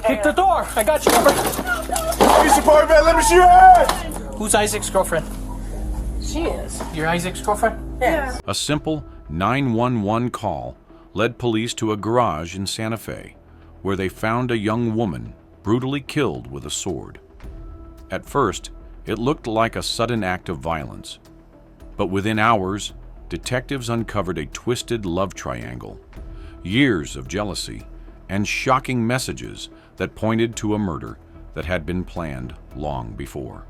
Kick the door. I got you, number. Police department, let me see your hands! Who's Isaac's girlfriend? She is. You're Isaac's girlfriend? Yes. A simple 911 call led police to a garage in Santa Fe, where they found a young woman brutally killed with a sword. At first, it looked like a sudden act of violence, but within hours, detectives uncovered a twisted love triangle, years of jealousy, and shocking messages that pointed to a murder that had been planned long before.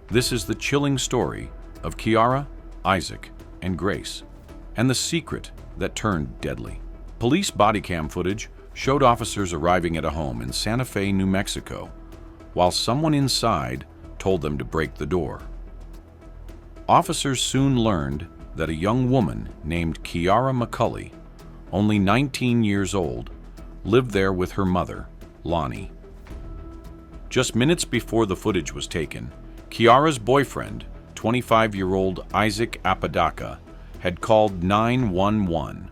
This is the chilling story of Kiara, Isaac, and Grace, and the secret that turned deadly. Police body cam footage showed officers arriving at a home in Santa Fe, New Mexico, while someone inside told them to break the door. Officers soon learned that a young woman named Kiara McCulley, only 19 years old, lived there with her mother, Lonnie. Just minutes before the footage was taken, Kiara's boyfriend, 25-year-old Isaac Apodaca, had called 911.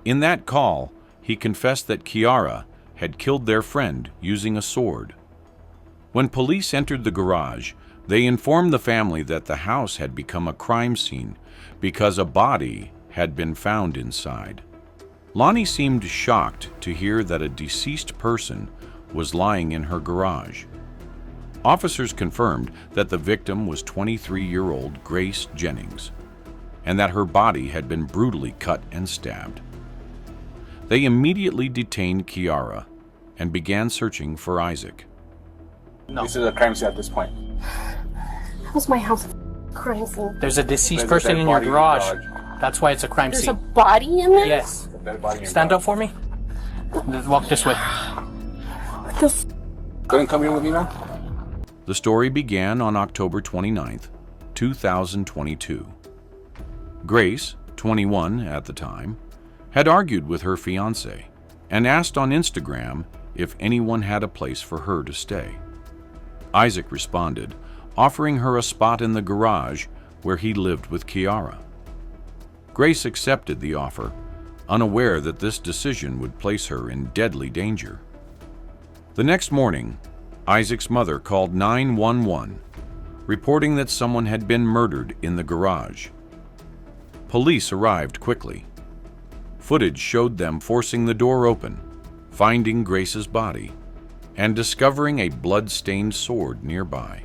In that call, he confessed that Kiara had killed their friend using a sword. When police entered the garage, they informed the family that the house had become a crime scene because a body had been found inside. Lonnie seemed shocked to hear that a deceased person was lying in her garage. Officers confirmed that the victim was 23-year-old Grace Jennings, and that her body had been brutally cut and stabbed. They immediately detained Kiara and began searching for Isaac. No. This is a crime scene at this point. How's my house a crime scene? There's a deceased person in your garage. That's why it's a crime There's scene. a body in there? Yes. Stand up for me. Let's walk this way. What the f? Go and come in with me now. The story began on October 29th, 2022. Grace, 21 at the time, had argued with her fiancé and asked on Instagram if anyone had a place for her to stay. Isaac responded, offering her a spot in the garage where he lived with Kiara. Grace accepted the offer, unaware that this decision would place her in deadly danger. The next morning, Isaac's mother called 911, reporting that someone had been murdered in the garage. Police arrived quickly. Footage showed them forcing the door open, finding Grace's body, and discovering a blood-stained sword nearby.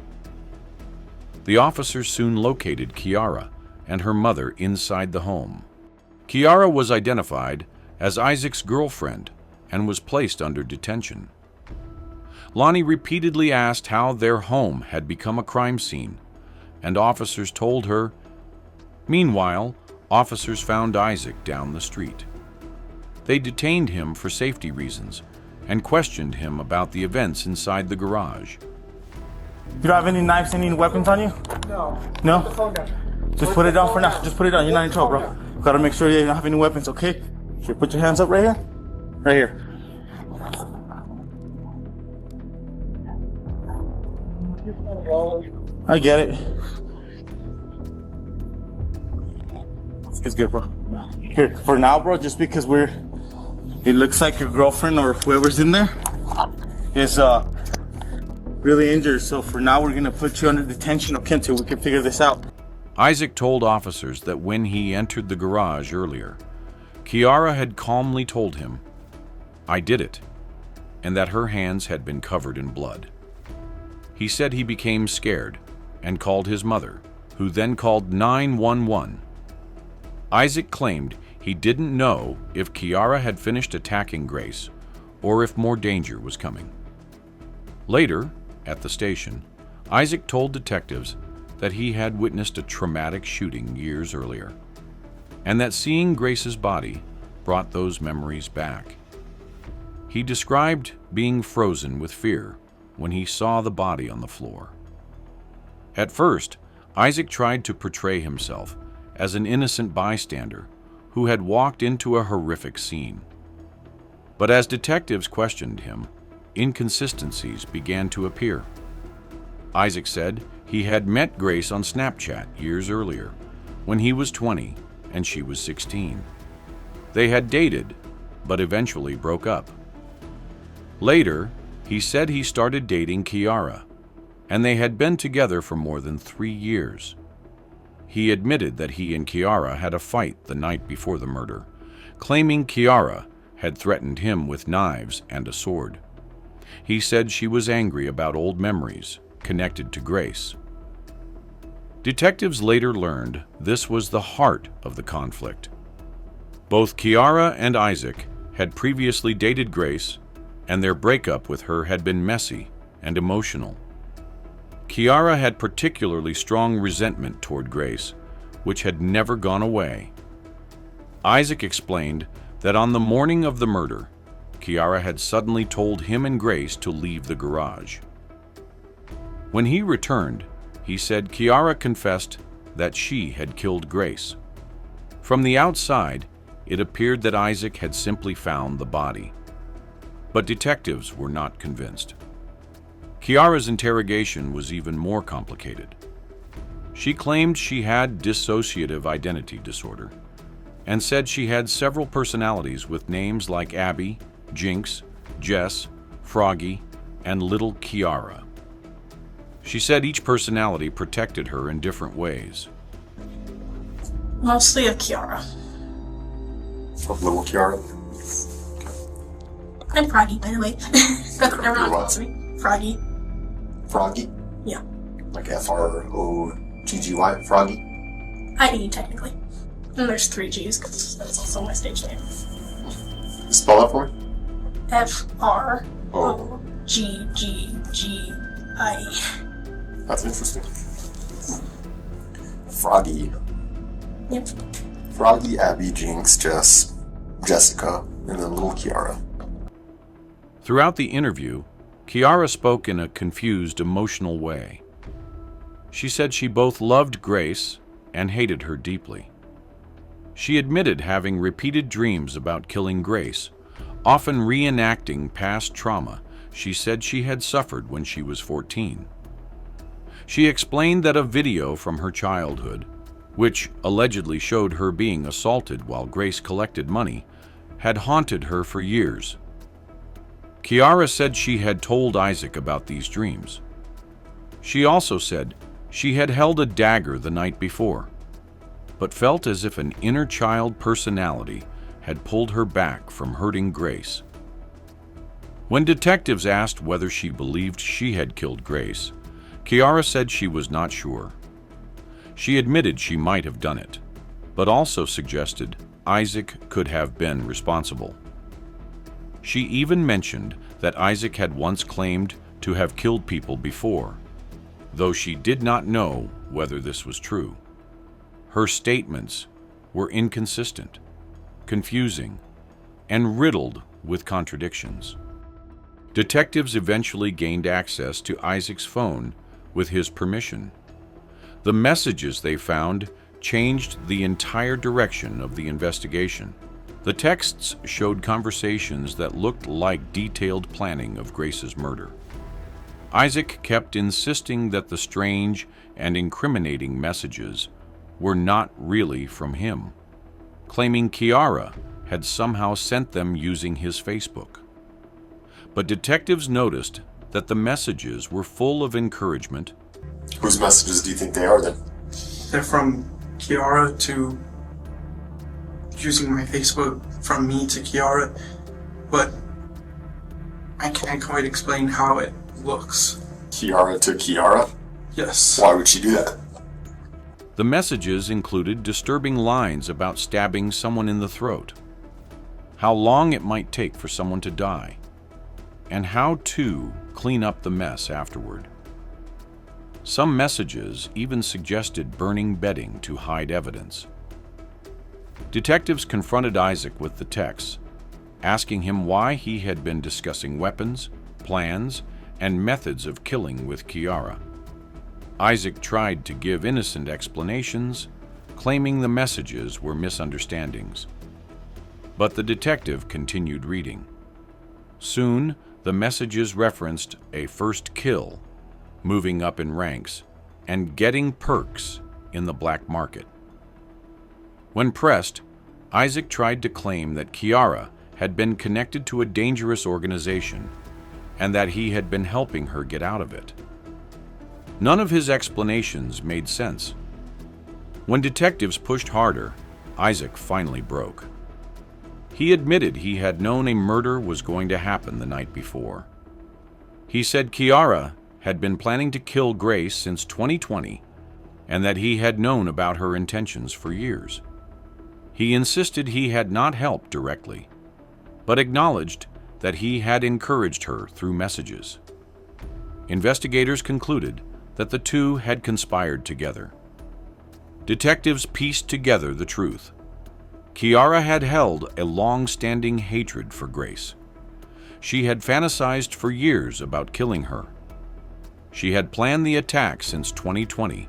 The officers soon located Kiara and her mother inside the home. Kiara was identified as Isaac's girlfriend and was placed under detention. Lonnie repeatedly asked how their home had become a crime scene, and officers told her. Meanwhile, officers found Isaac down the street. They detained him for safety reasons and questioned him about the events inside the garage. You don't have any knives, any weapons on you? No. No? Just put it down for now. Just put it down. You're not in trouble, bro. Gotta make sure you don't have any weapons, okay? Here, put your hands up right here. Right here. I get it. It's good, bro. Here, for now, bro, just because it looks like your girlfriend or whoever's in there is really injured. So for now, we're gonna put you under detention, okay, until we can figure this out. Isaac told officers that when he entered the garage earlier, Kiara had calmly told him, "I did it," and that her hands had been covered in blood. He said he became scared and called his mother, who then called 911. Isaac claimed he didn't know if Kiara had finished attacking Grace or if more danger was coming. Later, at the station, Isaac told detectives that he had witnessed a traumatic shooting years earlier, and that seeing Grace's body brought those memories back. He described being frozen with fear when he saw the body on the floor. At first, Isaac tried to portray himself as an innocent bystander who had walked into a horrific scene. But as detectives questioned him, inconsistencies began to appear. Isaac said he had met Grace on Snapchat years earlier, when he was 20 and she was 16. They had dated, but eventually broke up. Later, he said he started dating Kiara, and they had been together for more than 3 years. He admitted that he and Kiara had a fight the night before the murder, claiming Kiara had threatened him with knives and a sword. He said she was angry about old memories connected to Grace. Detectives later learned this was the heart of the conflict. Both Kiara and Isaac had previously dated Grace, and their breakup with her had been messy and emotional. Kiara had particularly strong resentment toward Grace, which had never gone away. Isaac explained that on the morning of the murder, Kiara had suddenly told him and Grace to leave the garage. When he returned, he said Kiara confessed that she had killed Grace. From the outside, it appeared that Isaac had simply found the body. But detectives were not convinced. Kiara's interrogation was even more complicated. She claimed she had dissociative identity disorder and said she had several personalities with names like Abby, Jinx, Jess, Froggy, and Little Kiara. She said each personality protected her in different ways. Mostly of Kiara. Of Little Kiara? I'm Froggy, by the way. That's what everyone calls me. Froggy. Froggy? Yeah. Like Froggy? Froggy? I.E. technically. And there's 3 G's, because that's also my stage name. Spell that for me? Froggy. That's interesting. Froggy. Yep. Froggy, Abby, Jinx, Jess, Jessica, and then Little Kiara. Throughout the interview, Kiara spoke in a confused, emotional way. She said she both loved Grace and hated her deeply. She admitted having repeated dreams about killing Grace, often reenacting past trauma she said she had suffered when she was 14. She explained that a video from her childhood, which allegedly showed her being assaulted while Grace collected money, had haunted her for years. Kiara said she had told Isaac about these dreams. She also said she had held a dagger the night before, but felt as if an inner child personality had pulled her back from hurting Grace. When detectives asked whether she believed she had killed Grace, Kiara said she was not sure. She admitted she might have done it, but also suggested Isaac could have been responsible. She even mentioned that Isaac had once claimed to have killed people before, though she did not know whether this was true. Her statements were inconsistent, confusing, and riddled with contradictions. Detectives eventually gained access to Isaac's phone with his permission. The messages they found changed the entire direction of the investigation. The texts showed conversations that looked like detailed planning of Grace's murder. Isaac kept insisting that the strange and incriminating messages were not really from him, claiming Kiara had somehow sent them using his Facebook. But detectives noticed that the messages were full of encouragement. Whose messages do you think they are then? They're from Kiara to using my Facebook from me to Kiara, but I can't quite explain how it looks. Kiara to Kiara? Yes. Why would she do that? The messages included disturbing lines about stabbing someone in the throat, how long it might take for someone to die, and how to clean up the mess afterward. Some messages even suggested burning bedding to hide evidence. Detectives confronted Isaac with the texts, asking him why he had been discussing weapons, plans, and methods of killing with Kiara. Isaac tried to give innocent explanations, claiming the messages were misunderstandings. But the detective continued reading. Soon, the messages referenced a first kill, moving up in ranks, and getting perks in the black market. When pressed, Isaac tried to claim that Kiara had been connected to a dangerous organization and that he had been helping her get out of it. None of his explanations made sense. When detectives pushed harder, Isaac finally broke. He admitted he had known a murder was going to happen the night before. He said Kiara had been planning to kill Grace since 2020 and that he had known about her intentions for years. He insisted he had not helped directly, but acknowledged that he had encouraged her through messages. Investigators concluded that the two had conspired together. Detectives pieced together the truth. Kiara had held a long-standing hatred for Grace. She had fantasized for years about killing her. She had planned the attack since 2020.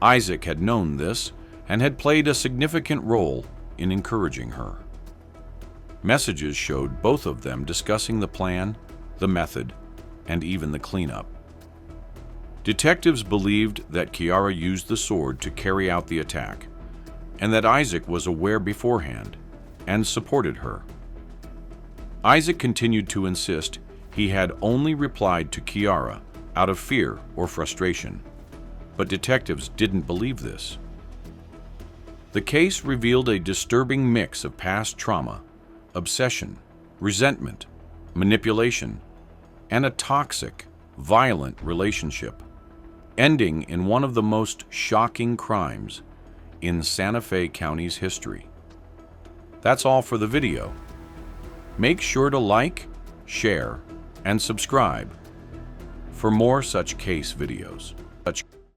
Isaac had known this and had played a significant role in encouraging her. Messages showed both of them discussing the plan, the method, and even the cleanup. Detectives believed that Kiara used the sword to carry out the attack, and that Isaac was aware beforehand and supported her. Isaac continued to insist he had only replied to Kiara out of fear or frustration, but detectives didn't believe this. The case revealed a disturbing mix of past trauma, obsession, resentment, manipulation, and a toxic, violent relationship, ending in one of the most shocking crimes in Santa Fe County's history. That's all for the video. Make sure to like, share, and subscribe for more such case videos.